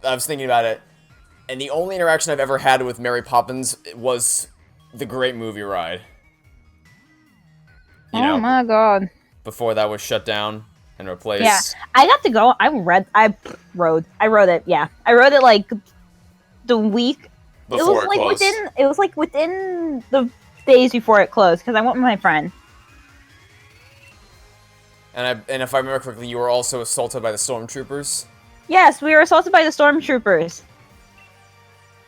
I was thinking about it, and the only interaction I've ever had with Mary Poppins was the Great Movie Ride. You Oh know, my god. before that was shut down and replaced. Yeah, I got to go. I rode it. Yeah, I rode it like the week. Before it closed. It was like within the days before it closed because I went with my friend. And if I remember correctly, you were also assaulted by the stormtroopers. Yes, we were assaulted by the stormtroopers.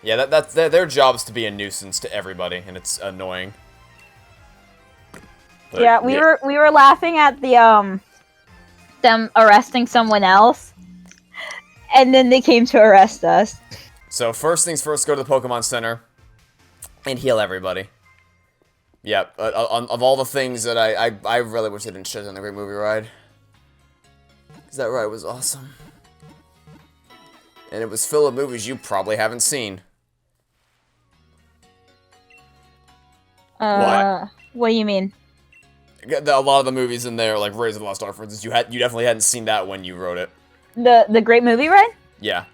Yeah, that's their job is to be a nuisance to everybody, and it's annoying. But, yeah, we were laughing at the them arresting someone else, and then they came to arrest us. So first things first, go to the Pokemon Center and heal everybody. Yeah, of all the things that I really wish they didn't shut down the Great Movie Ride. Because that ride was awesome. And it was full of movies you probably haven't seen. What do you mean? A lot of the movies in there, like Raiders of the Lost Ark, for instance, you definitely hadn't seen that when you wrote it. The Great Movie Ride? Yeah.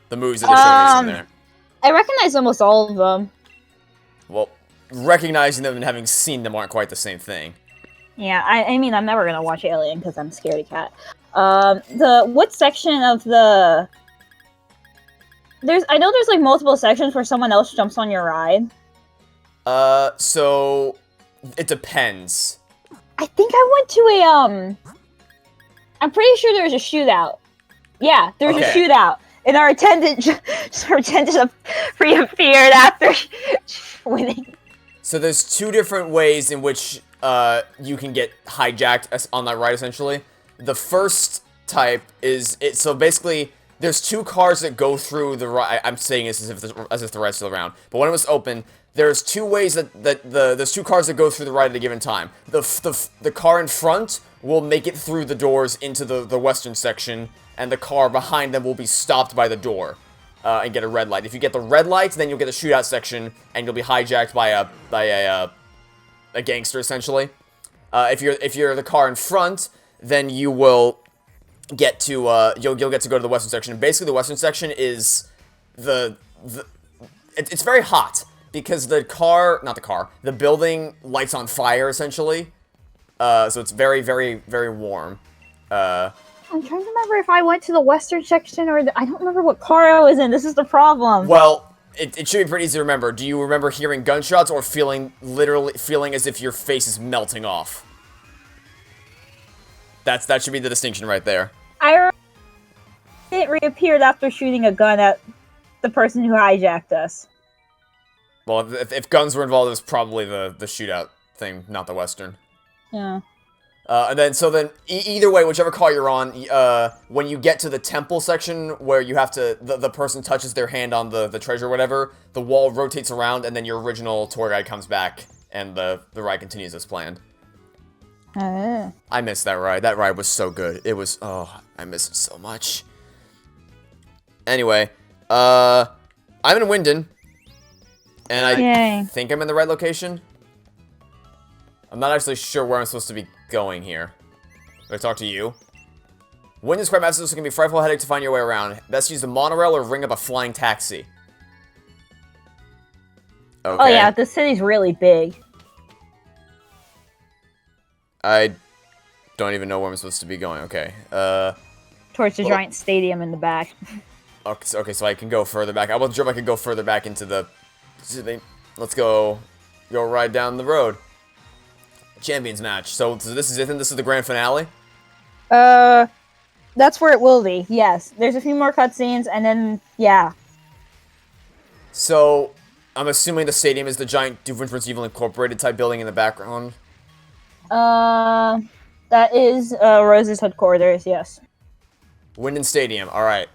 The movies that they're showcasing there. I recognize almost all of them. Well, recognizing them and having seen them aren't quite the same thing. Yeah, I mean, I'm never gonna watch Alien because I'm a scaredy cat. What section of the... I know there's like multiple sections where someone else jumps on your ride. So... It depends. I think I went to a, I'm pretty sure there was a shootout. Yeah, there was a shootout. And our attendant reappeared after winning. So there's two different ways in which you can get hijacked on that ride, essentially. The first type is... So basically, there's two cars that go through the ride. I'm saying this as if the ride's still around. But when it was open, there's two ways there's two cars that go through the ride at a given time. The car in front will make it through the doors into the western section, and the car behind them will be stopped by the door and get a red light. If you get the red light, then you'll get the shootout section, and you'll be hijacked by a gangster, essentially. If you're the car in front, then you will get to you'll get to go to the western section. And basically, the western section is it's very hot because the building lights on fire, essentially. So it's very, very, very warm. I'm trying to remember if I went to the western section or I don't remember what car I was in. This is the problem. Well, it should be pretty easy to remember. Do you remember hearing gunshots or literally feeling as if your face is melting off? That should be the distinction right there. It reappeared after shooting a gun at the person who hijacked us. Well, if guns were involved, it was probably the shootout thing, not the western. Yeah. And then either way, whichever car you're on, when you get to the temple section where you have to, the person touches their hand on the treasure or whatever, the wall rotates around and then your original tour guide comes back and the ride continues as planned. I missed that ride. That ride was so good. It was, I miss it so much. Anyway, I'm in Wyndon, and I think I'm in the right location. I'm not actually sure where I'm supposed to be going here. Do I talk to you? Wyndon's quite massive, so it can be a frightful headache to find your way around. Best use the monorail or ring up a flying taxi. Okay. Oh yeah, the city's really big. I don't even know where I'm supposed to be going. Okay. Towards the giant stadium in the back. Okay, so I can go further back. I wasn't sure if I could go further back into the... Let's go ride down the road. Champions match. So this is it, and this is the grand finale? That's where it will be, yes. There's a few more cutscenes, and then, yeah. So, I'm assuming the stadium is the giant Doom Prince Evil Incorporated type building in the background? That is, Rose's headquarters, yes. Wyndon Stadium, alright.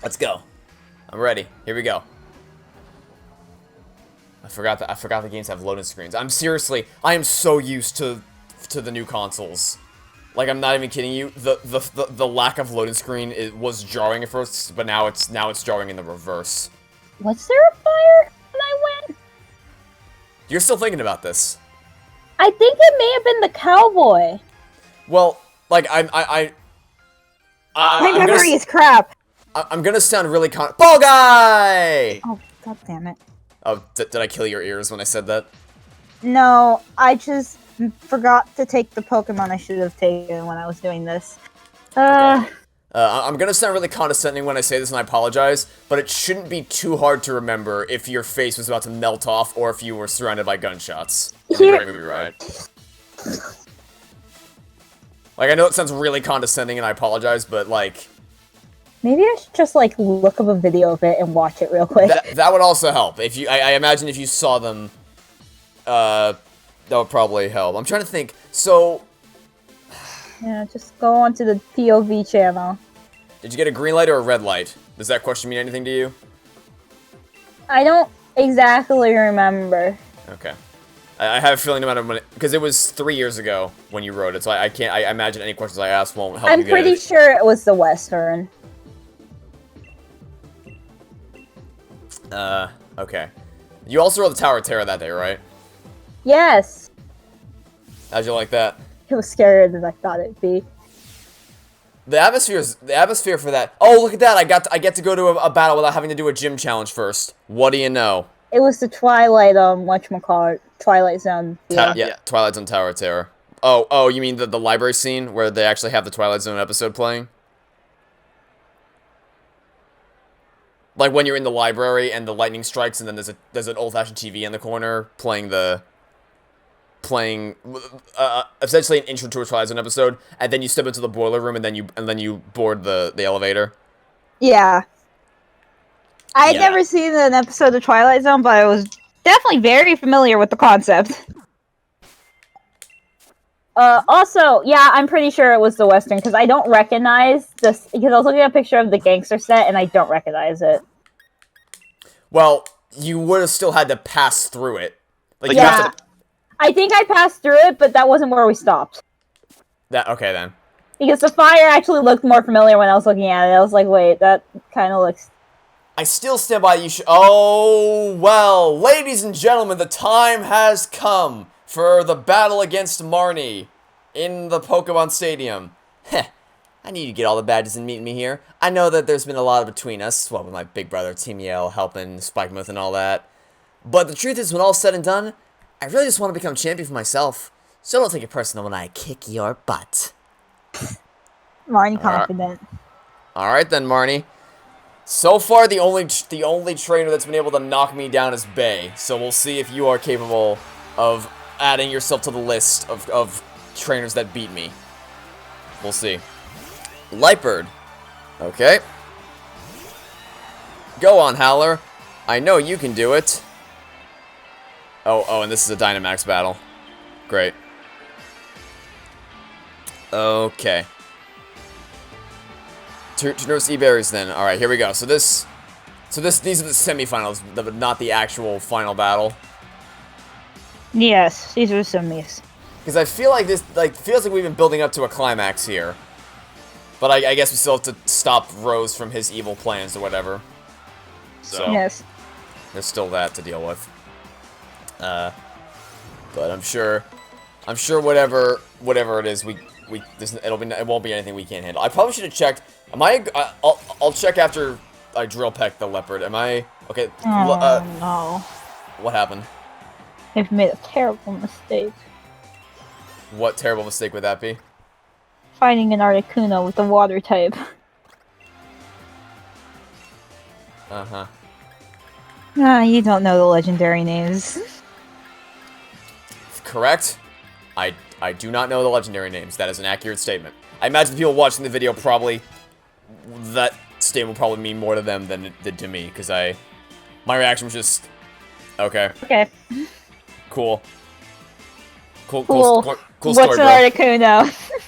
Let's go. I'm ready. Here we go. I forgot the games have loading screens. I am so used to the new consoles. Like, I'm not even kidding you. The lack of loading screen was jarring at first, but now it's jarring in the reverse. Was there a fire when I went? You're still thinking about this. I think it may have been the cowboy. Well, like, my memory is crap. I'm gonna sound really Ball Guy! Oh, god damn it. Oh, did I kill your ears when I said that? No, I just forgot to take the Pokemon I should have taken when I was doing this. Okay. I'm gonna sound really condescending when I say this, and I apologize, but it shouldn't be too hard to remember if your face was about to melt off or if you were surrounded by gunshots. Right? Like, I know it sounds really condescending, and I apologize, but, like... Maybe I should just, like, look up a video of it and watch it real quick. That would also help. If you, I imagine if you saw them, that would probably help. I'm trying to think. So... Yeah, just go onto the POV channel. Did you get a green light or a red light? Does that question mean anything to you? I don't exactly remember. Okay. I have a feeling no matter when because it was 3 years ago when you wrote it, so I can't. I imagine any questions I ask won't help. I'm pretty sure it was the Western. Okay. You also wrote the Tower of Terror that day, right? Yes. How'd you like that? It was scarier than I thought it'd be. The atmosphere for that. Oh, look at that! I get to go to a battle without having to do a gym challenge first. What do you know? It was the Twilight, whatchamacallit, Twilight Zone. Yeah, Twilight Zone Tower of Terror. Oh, you mean the library scene where they actually have the Twilight Zone episode playing? Like when you're in the library and the lightning strikes, and then there's an old-fashioned TV in the corner playing essentially an intro to a Twilight Zone episode, and then you step into the boiler room, and then you board the elevator. Yeah. I had never seen an episode of Twilight Zone, but I was definitely very familiar with the concept. Also, yeah, I'm pretty sure it was the Western, because I don't recognize this, because I was looking at a picture of the gangster set, and I don't recognize it. Well, you would have still had to pass through it. Like, yeah, you have to... I think I passed through it, but that wasn't where we stopped. Okay, then. Because the fire actually looked more familiar when I was looking at it. I was like, wait, that kind of looks... I still stand by you. Oh, well, ladies and gentlemen, the time has come for the battle against Marnie in the Pokemon Stadium. Heh, I need you to get all the badges and meet me here. I know that there's been a lot between us, well, with my big brother, Team Yell, helping Spikemuth and all that. But the truth is, when all's said and done, I really just want to become champion for myself. So don't take it personal when I kick your butt. Marnie confident. Alright then, Marnie. So far, the only trainer that's been able to knock me down is Bay. So we'll see if you are capable of adding yourself to the list of trainers that beat me. We'll see. Lightbird. Okay. Go on, Howler. I know you can do it. Oh, and this is a Dynamax battle. Great. Okay. Nurse E-Berries then. Alright, here we go. So these are the semifinals, but not the actual final battle. Yes, these are semis. Because I feel like this, feels like we've been building up to a climax here. But I guess we still have to stop Rose from his evil plans or whatever. So, yes. There's still that to deal with. But I'm sure whatever it is, it won't be anything we can't handle. I probably should have checked. I'll check after I drill peck the leopard. Am I okay? Oh no! What happened? I've made a terrible mistake. What terrible mistake would that be? Finding an Articuno with the water type. Uh-huh. Ah, you don't know the legendary names. Correct. I do not know the legendary names. That is an accurate statement. I imagine the people watching the video that statement will probably mean more to them than it did to me, because my reaction was just, okay. Okay. Cool story, What's an Articuno?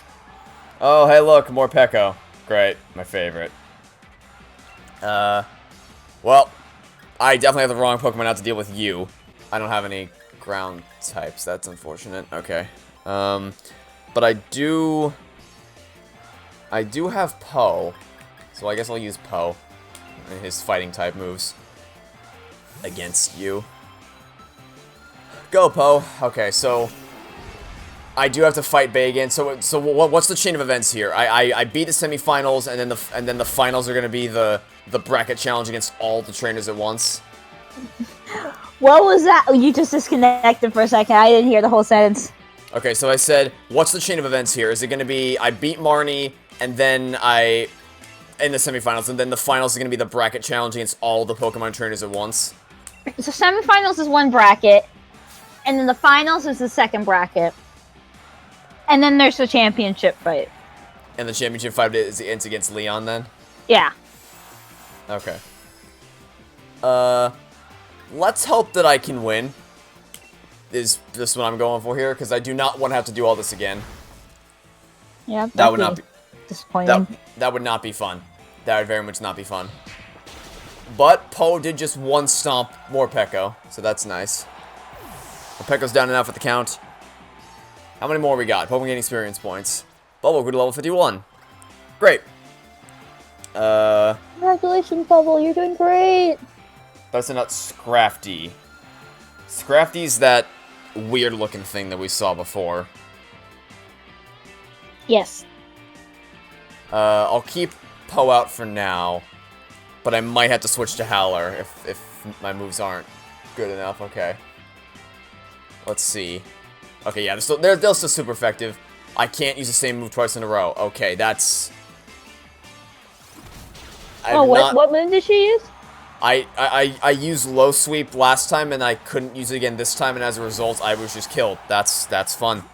Oh, hey, look, more Pekko. Great, my favorite. Well, I definitely have the wrong Pokemon out to deal with you. I don't have any ground types. That's unfortunate. Okay. But I do have Poe, so I guess I'll use Poe and his fighting type moves against you. Go, Poe. Okay, so I do have to fight Bay again. So what's the chain of events here? I beat the semifinals, and then the finals are gonna be the bracket challenge against all the trainers at once. What was that? You just disconnected for a second. I didn't hear the whole sentence. Okay, so I said, what's the chain of events here? Is it gonna be I beat Marnie, and then in the semifinals, and then the finals is gonna be the bracket challenge against all the Pokemon trainers at once? So semifinals is one bracket, and then the finals is the second bracket. And then there's the championship fight. And the championship fight is against Leon then? Yeah. Okay. Let's hope that I can win. Is this what I'm going for here? Because I do not want to have to do all this again. Yeah, that would not be disappointing. That would not be fun. That would very much not be fun. But Poe did just one stomp more Pekko, so that's nice. Pekko's down and out for the count. How many more we got? Pokemon getting experience points. Bubble grew to level 51. Great. Congratulations, Bubble. You're doing great. That's not Scrafty. Scrafty's that weird-looking thing that we saw before. Yes. I'll keep Poe out for now, but I might have to switch to Howler if my moves aren't good enough. Okay. Let's see. Okay, yeah, they're still super effective. I can't use the same move twice in a row. Okay, that's... What move did she use? I used low sweep last time, and I couldn't use it again this time, and as a result, I was just killed. That's fun.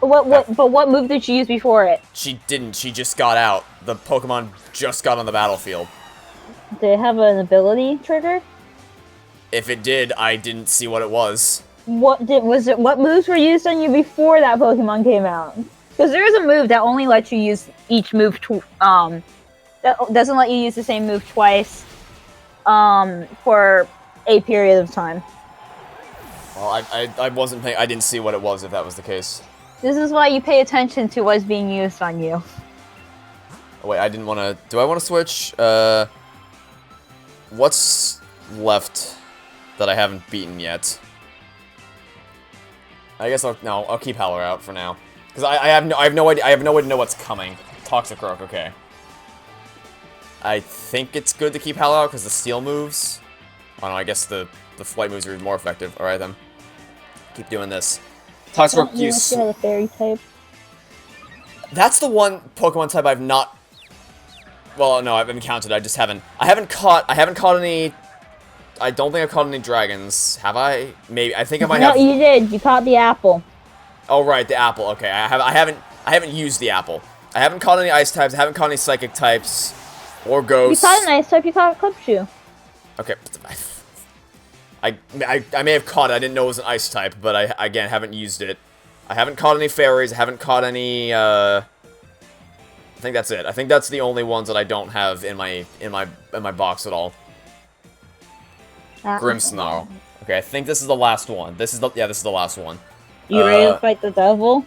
But what move did she use before it? She didn't. She just got out. The Pokemon just got on the battlefield. Did it have an ability trigger? If it did, I didn't see what it was. What moves were used on you before that Pokemon came out? Because there is a move that only lets you use each move that doesn't let you use the same move twice for a period of time. Well, I wasn't paying. I didn't see what it was if that was the case. This is why you pay attention to what's being used on you. Oh, wait, I didn't want to. Do I want to switch? What's left that I haven't beaten yet? I guess I'll keep Howler out for now, because I have no idea. I have no way to know what's coming. Toxicroak, okay. I think it's good to keep Howler out because the steel moves. Oh no, I guess the flight moves are more effective. All right then, keep doing this. Toxicroak use. The fairy type. That's the one Pokemon type I've not. Well, no, I've encountered. I just haven't. I haven't caught any. I don't think I've caught any dragons. Have I? Maybe. I think I might have. No, you did. You caught the apple. Oh right, the apple. Okay, I haven't used the apple. I haven't caught any ice types. I haven't caught any psychic types, or ghosts. You caught an ice type. You caught a Clipshoe. Okay. I may have caught it. I didn't know it was an ice type, but I again haven't used it. I haven't caught any fairies. I haven't caught any. I think that's it. I think that's the only ones that I don't have in my box at all. Grimmsnarl. Okay, I think this is the last one. This is the last one. You ready to fight the devil?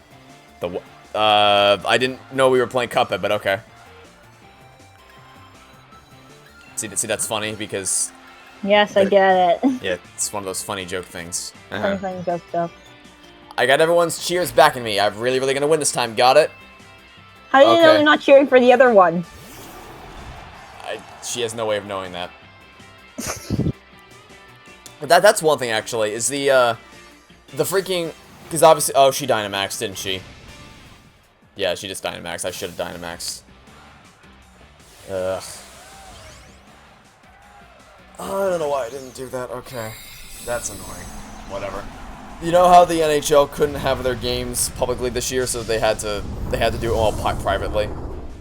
I didn't know we were playing Cuphead, but okay. See, that's funny because. Yes, I get it. Yeah, it's one of those funny joke things. Funny joke stuff. I got everyone's cheers backing me. I'm really gonna win this time. Got it? How do you know they're not cheering for the other one? She has no way of knowing that. But that's one thing actually, is the freaking, because obviously, oh, she Dynamaxed, didn't she? Yeah, she just Dynamaxed. I should have Dynamaxed. Ugh. Oh, I don't know why I didn't do that. Okay, that's annoying. Whatever. You know how the NHL couldn't have their games publicly this year, so they had to do it all privately.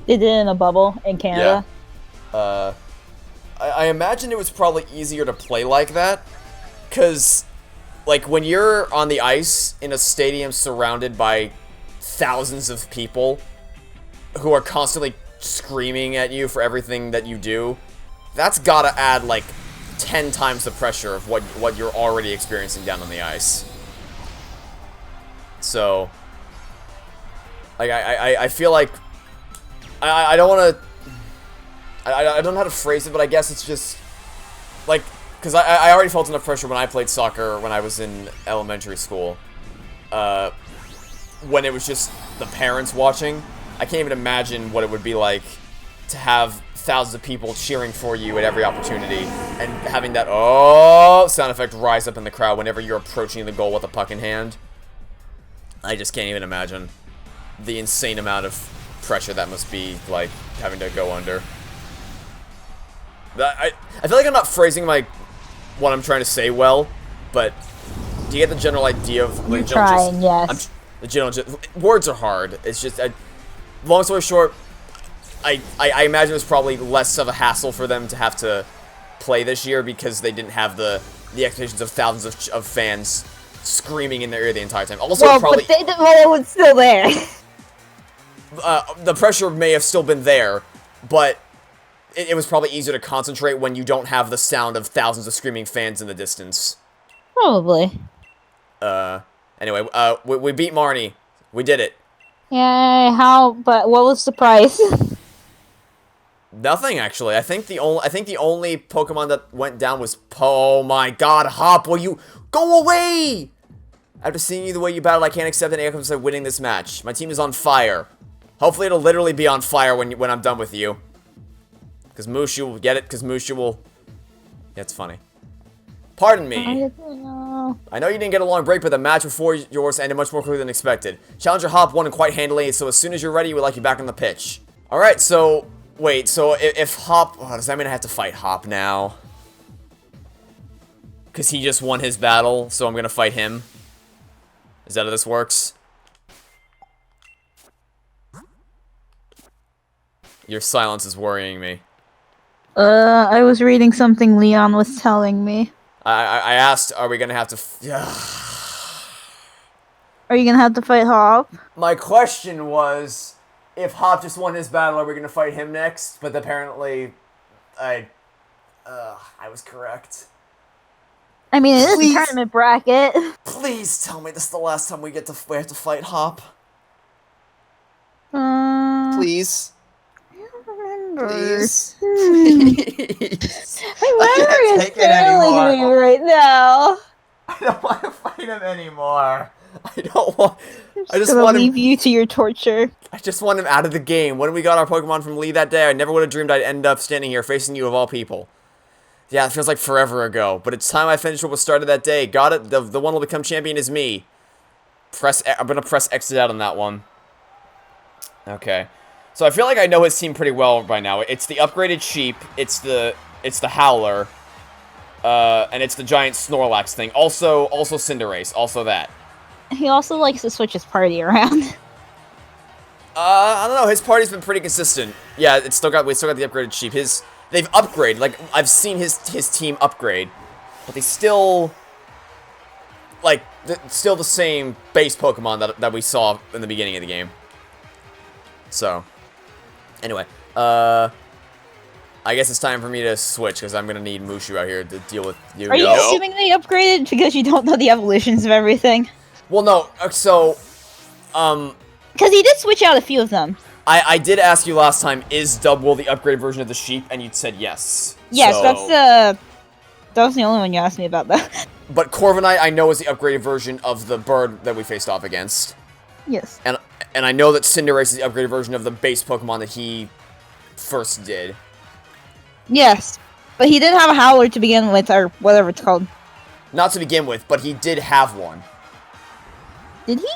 They did it in a bubble in Canada. Yeah. I imagine it was probably easier to play like that. Because, like, when you're on the ice in a stadium surrounded by thousands of people who are constantly screaming at you for everything that you do, that's gotta add, like, 10 times the pressure of what you're already experiencing down on the ice. So, like, I feel like, I don't want to, I don't know how to phrase it, but I guess it's just, like, because I already felt enough pressure when I played soccer when I was in elementary school. when it was just the parents watching. I can't even imagine what it would be like to have thousands of people cheering for you at every opportunity and having that oh sound effect rise up in the crowd whenever you're approaching the goal with a puck in hand. I just can't even imagine the insane amount of pressure that must be like having to go under. I feel like I'm not phrasing what I'm trying to say well, but do you get the general idea of You're trying, yes. The general words are hard. It's just long story short, I imagine it was probably less of a hassle for them to have to play this year because they didn't have the expectations of thousands of fans screaming in their ear the entire time. Also, well, probably but it was still there. The pressure may have still been there, but it was probably easier to concentrate when you don't have the sound of thousands of screaming fans in the distance. Probably. Anyway, we beat Marnie. We did it. Yeah, but what was the price? Nothing, actually. I think the only Pokemon that went down was oh my god, Hop, will you go away? After seeing you the way you battled, I can't accept any outcomes of winning this match. My team is on fire. Hopefully it'll literally be on fire when I'm done with you. Because Mushu will get it, because Mushu will... Yeah, it's funny. Pardon me. I know you didn't get a long break, but the match before yours ended much more quickly than expected. Challenger Hop won quite handily, so as soon as you're ready, we'd like you back on the pitch. Alright, so... Wait, so if Hop... Oh, does that mean I have to fight Hop now? Because he just won his battle, so I'm going to fight him? Is that how this works? Your silence is worrying me. I was reading something Leon was telling me. I asked, are we gonna have to... Are you gonna have to fight Hop? My question was, if Hop just won his battle, are we gonna fight him next? But apparently, I was correct. I mean, it is a tournament bracket. Please tell me this is the last time we have to fight Hop. Please. Please. Please. My memory is failing me right now. I don't want to fight him anymore. I just want to leave you to your torture. I just want him out of the game. When we got our Pokemon from Lee that day, I never would have dreamed I'd end up standing here facing you of all people. Yeah, it feels like forever ago, but it's time I finished what was started that day. Got it? The one who will become champion is me. I'm gonna press exit out on that one. Okay. So I feel like I know his team pretty well by now. It's the upgraded sheep, it's the Howler, and it's the giant Snorlax thing. Also Cinderace, also that. He also likes to switch his party around. I don't know, his party's been pretty consistent. Yeah, we still got the upgraded sheep. They've upgraded, like, I've seen his team upgrade, but they still, like, still the same base Pokemon that we saw in the beginning of the game. So... Anyway, I guess it's time for me to switch, because I'm going to need Mushu out here to deal with you. Are you assuming they upgraded because you don't know the evolutions of everything? Well, no, so, because he did switch out a few of them. I did ask you last time, is Dubwool the upgraded version of the sheep, and you said yes. Yes, so... that was the only one you asked me about, though. But Corviknight, I know, is the upgraded version of the bird that we faced off against. Yes. And I know that Cinderace is the upgraded version of the base Pokemon that he first did. Yes. But he did have a Howler to begin with, or whatever it's called. Not to begin with, but he did have one. Did he?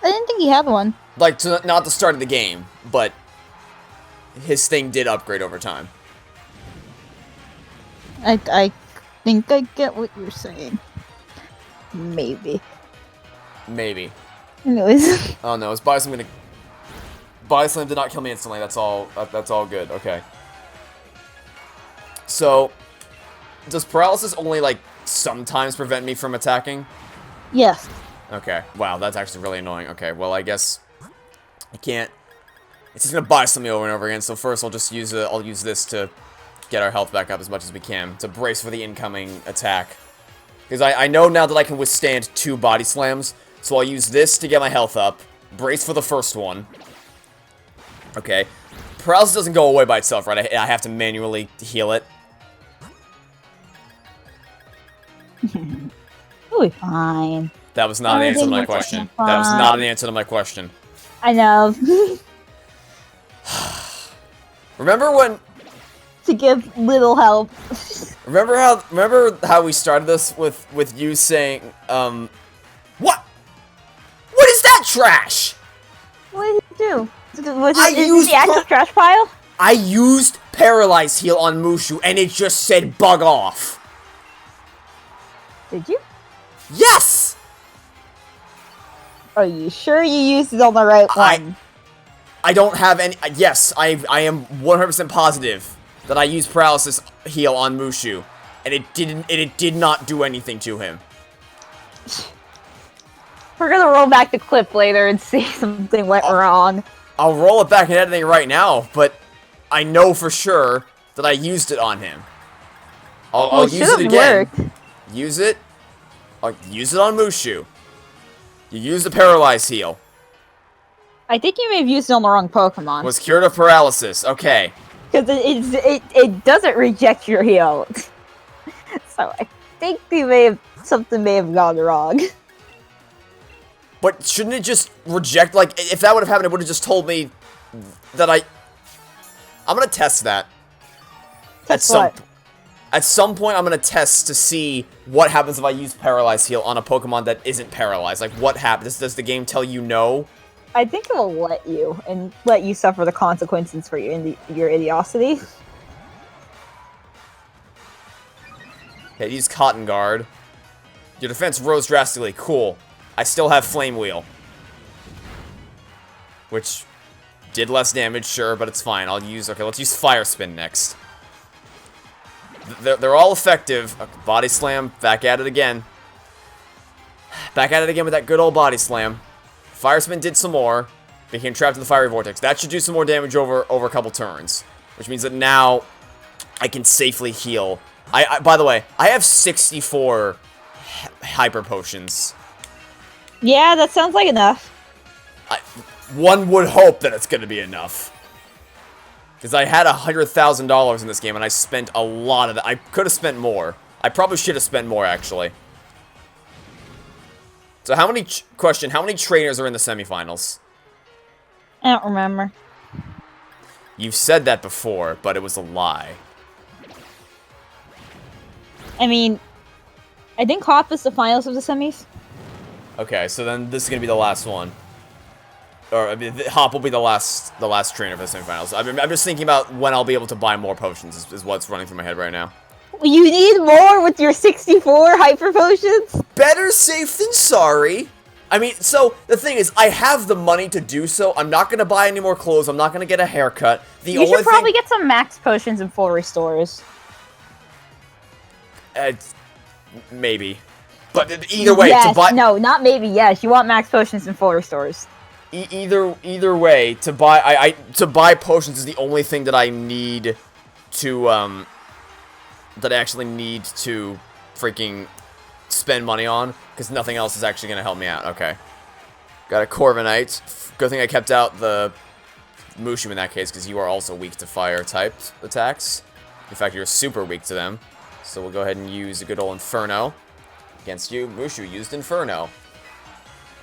I didn't think he had one. Like, not the start of the game, but his thing did upgrade over time. I think I get what you're saying. Maybe. Maybe. Anyways. Oh no, is Body Slam gonna... Body Slam did not kill me instantly, that's all good, okay. So, does Paralysis only, like, sometimes prevent me from attacking? Yes. Okay, wow, that's actually really annoying. Okay, well, I guess I can't... It's just gonna Body Slam me over and over again, so first I'll just use I'll use this to get our health back up as much as we can, to brace for the incoming attack. Because I know now that I can withstand 2 Body Slams, so I'll use this to get my health up, brace for the first one. Okay. Paralysis doesn't go away by itself, right? I have to manually heal it. It'll be fine. That was not an answer to my question. That was not an answer to my question. I know. Remember when... To give little help. Remember how we started this with you saying, what? What is that trash? What did you do? Was it the actual trash pile? I used Paralyze Heal on Mushu, and it just said bug off. Did you? Yes! Are you sure you used it on the right one? I don't have any... Yes, I am 100% positive that I used Paralysis Heal on Mushu, and it did not do anything to him. We're gonna roll back the clip later and see if something went wrong. I'll roll it back in editing right now, but I know for sure that I used it on him. I'll use it again. Worked. Use it. I'll use it on Mushu. You use the Paralyze Heal. I think you may have used it on the wrong Pokemon. Was cured of paralysis. Okay. Because it doesn't reject your heal. So I think something may have gone wrong. But shouldn't it just reject, like, if that would have happened, it would have just told me that I'm gonna test that. At some point, I'm gonna test to see what happens if I use Paralyze Heal on a Pokemon that isn't paralyzed. Like, what happens? Does the game tell you no? I think it will let you suffer the consequences for your idiocy. Okay, use Cotton Guard. Your defense rose drastically. Cool. I still have Flame Wheel. Which did less damage, sure, but it's fine. Okay, let's use Fire Spin next. They're all effective. Okay, Body Slam, back at it again. Back at it again with that good old Body Slam. Fire Spin did some more. Became trapped in the Fiery Vortex. That should do some more damage over a couple turns. Which means that now I can safely heal. By the way, I have 64 Hyper Potions. Yeah, that sounds like enough. One would hope that it's going to be enough. Because I had $100,000 in this game, and I spent a lot of that. I could have spent more. I probably should have spent more, actually. So how many trainers are in the semifinals? I don't remember. You've said that before, but it was a lie. I mean, I think Hop is the finals of the semis. Okay, so then this is gonna be the last one. Or I mean, Hop will be the last trainer for the semifinals. I'm just thinking about when I'll be able to buy more potions. Is what's running through my head right now. You need more with your 64 Hyper Potions? Better safe than sorry. I mean, so, the thing is, I have the money to do so. I'm not going to buy any more clothes. I'm not going to get a haircut. You should probably get some max potions and full restores. Maybe. But either way, yes, to buy... No, not maybe, yes. You want max potions and full restores. Either way, to buy potions is the only thing that I need to, that I actually need to freaking spend money on, because nothing else is actually going to help me out. Okay. Got a Corviknight. Good thing I kept out the Mushu in that case, because you are also weak to fire-typed attacks. In fact, you're super weak to them. So we'll go ahead and use a good old Inferno against you. Mushu used Inferno.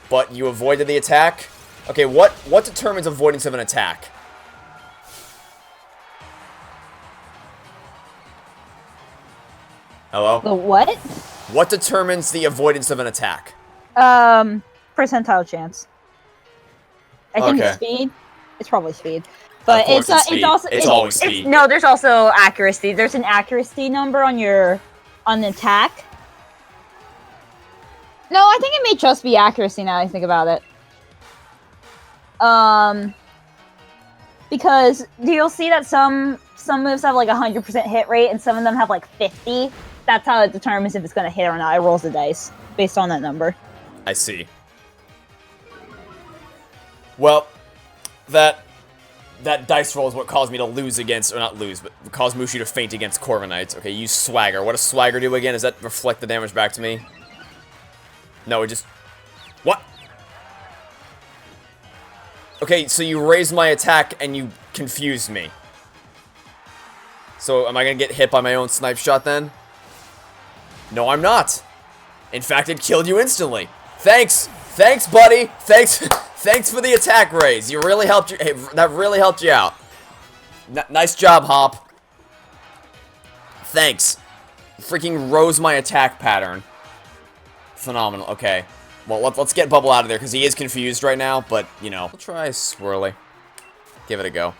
But you avoided the attack. Okay, what determines avoidance of an attack? Hello? The what? What determines the avoidance of an attack? Percentile chance. I think Okay. it's speed. It's probably speed. But Of course it's speed. It's always speed. No, there's also accuracy. There's an accuracy number on the attack. No, I think it may just be accuracy now that I think about it. Because you'll see that some moves have like 100% hit rate and some of them have like 50. That's how it determines if it's going to hit or not. It rolls the dice based on that number. I see. Well, that dice roll is what caused me to lose against, or not lose, but caused Mushu to faint against Corviknight. Okay, use Swagger. What does Swagger do again? Does that reflect the damage back to me? No, it just... What? Okay, so you raised my attack and you confused me. So am I going to get hit by my own snipe shot then? No, I'm not. In fact, it killed you instantly. Thanks! Thanks, buddy! Thanks thanks for the attack raise. You really helped you. Hey, that really helped you out. Nice job, Hop. Thanks. Freaking rose my attack pattern. Phenomenal. Okay. Well, let's get Bubble out of there, because he is confused right now, but, you know. We'll try Swirly. Give it a go.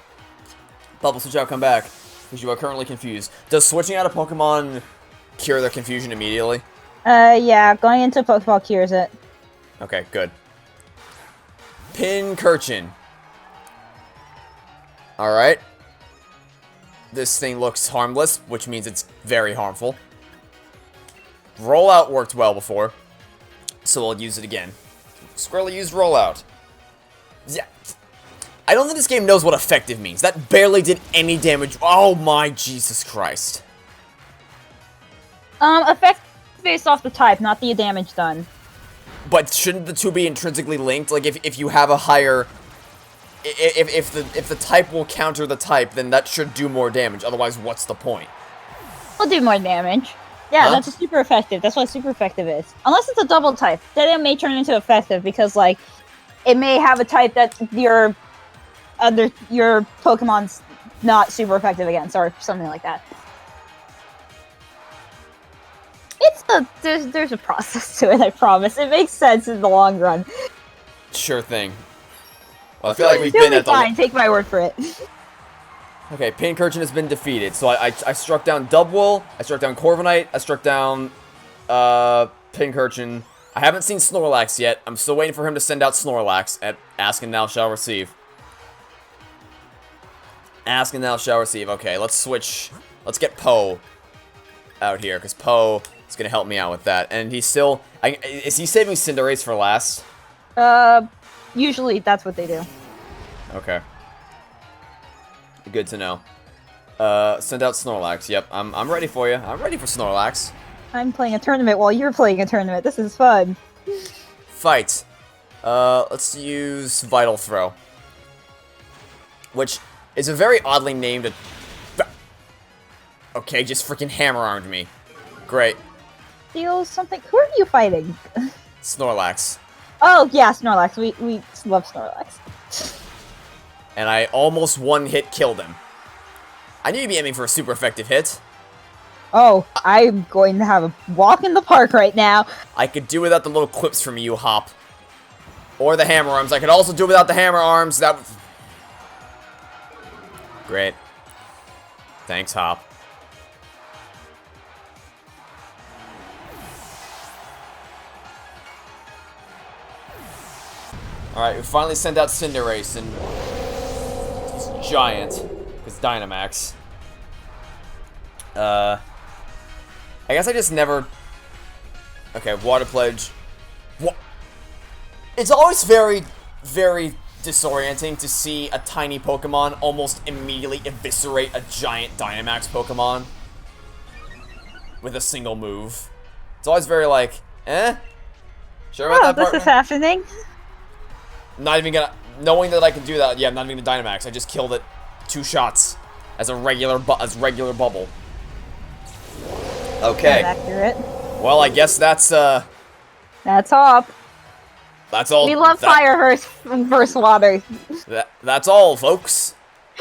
Bubble, switch out, come back. Because you are currently confused. Does switching out a Pokemon cure their confusion immediately? Yeah, going into Pokeball cures it. Okay, good. Pincurchin. Alright. This thing looks harmless, which means it's very harmful. Rollout worked well before, so we'll use it again. Squirrely used Rollout. Yeah. I don't think this game knows what effective means. That barely did any damage. Oh my Jesus Christ. Effect based off the type, not the damage done. But shouldn't the two be intrinsically linked? Like, if you have a higher... If the type will counter the type, then that should do more damage. Otherwise, what's the point? Will do more damage. Yeah, that's a super effective. That's what super effective is. Unless it's a double type. Then it may turn into effective because, like, it may have a type that your Pokemon's not super effective against, or something like that. There's a process to it, I promise. It makes sense in the long run. Sure thing. Well, I feel like we've been at the... fine, take my word for it. Okay, Pincurchin has been defeated. So I struck down Dubwool, I struck down Corviknight, I struck down Pincurchin. I haven't seen Snorlax yet. I'm still waiting for him to send out Snorlax at Ask and Thou Shall Receive. Ask and Thou Shall Receive. Okay, let's switch. Let's get Poe out here, because Poe is going to help me out with that. And he's still... is he saving Cinderace for last? Usually that's what they do. Okay. Good to know. Send out Snorlax. Yep, I'm ready for you. I'm ready for Snorlax. I'm playing a tournament while you're playing a tournament. This is fun. Fight. Let's use Vital Throw. Which is a very oddly named... Okay, just freaking hammer-armed me. Great. Steal something? Who are you fighting? Snorlax. Oh, yeah, Snorlax. We love Snorlax. And I almost one-hit killed him. I need to be aiming for a super effective hit. Oh, I'm going to have a walk in the park right now. I could do without the little quips from you, Hop. Or the hammer arms. I could also do without the hammer arms. That was... Great. Thanks, Hop. Alright, we finally sent out Cinderace, and he's giant, because Dynamax. I guess I just never... Okay, Water Pledge. It's always very, very disorienting to see a tiny Pokemon almost immediately eviscerate a giant Dynamax Pokemon with a single move. It's always very like, eh? Sure about that, this partner? is happening. Not even gonna... Knowing that I can do that, yeah, I'm not even gonna Dynamax. I just killed it 2 shots as a regular regular bubble. Okay. That's accurate. Well, I guess that's Hop. That's all. We love fire versus water. That's all, folks.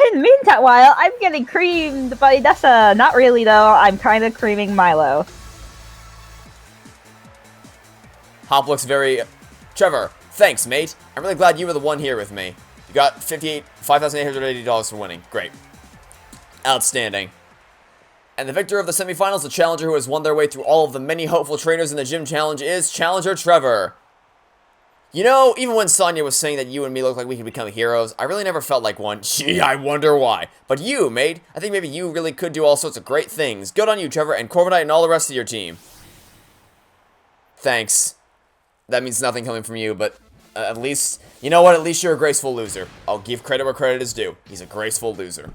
In the meantime, while I'm getting creamed by Nessa, not really though, I'm kind of creaming Milo. Hop looks very... Trevor, thanks, mate. I'm really glad you were the one here with me. You got $5,880 for winning. Great. Outstanding. And the victor of the semifinals, the challenger who has won their way through all of the many hopeful trainers in the gym challenge, is Challenger Trevor. You know, even when Sonya was saying that you and me look like we could become heroes, I really never felt like one. Gee, I wonder why. But you, mate, I think maybe you really could do all sorts of great things. Good on you, Trevor, and Corviknight and all the rest of your team. Thanks. That means nothing coming from you, but at least, you know what, at least you're a graceful loser. I'll give credit where credit is due. He's a graceful loser.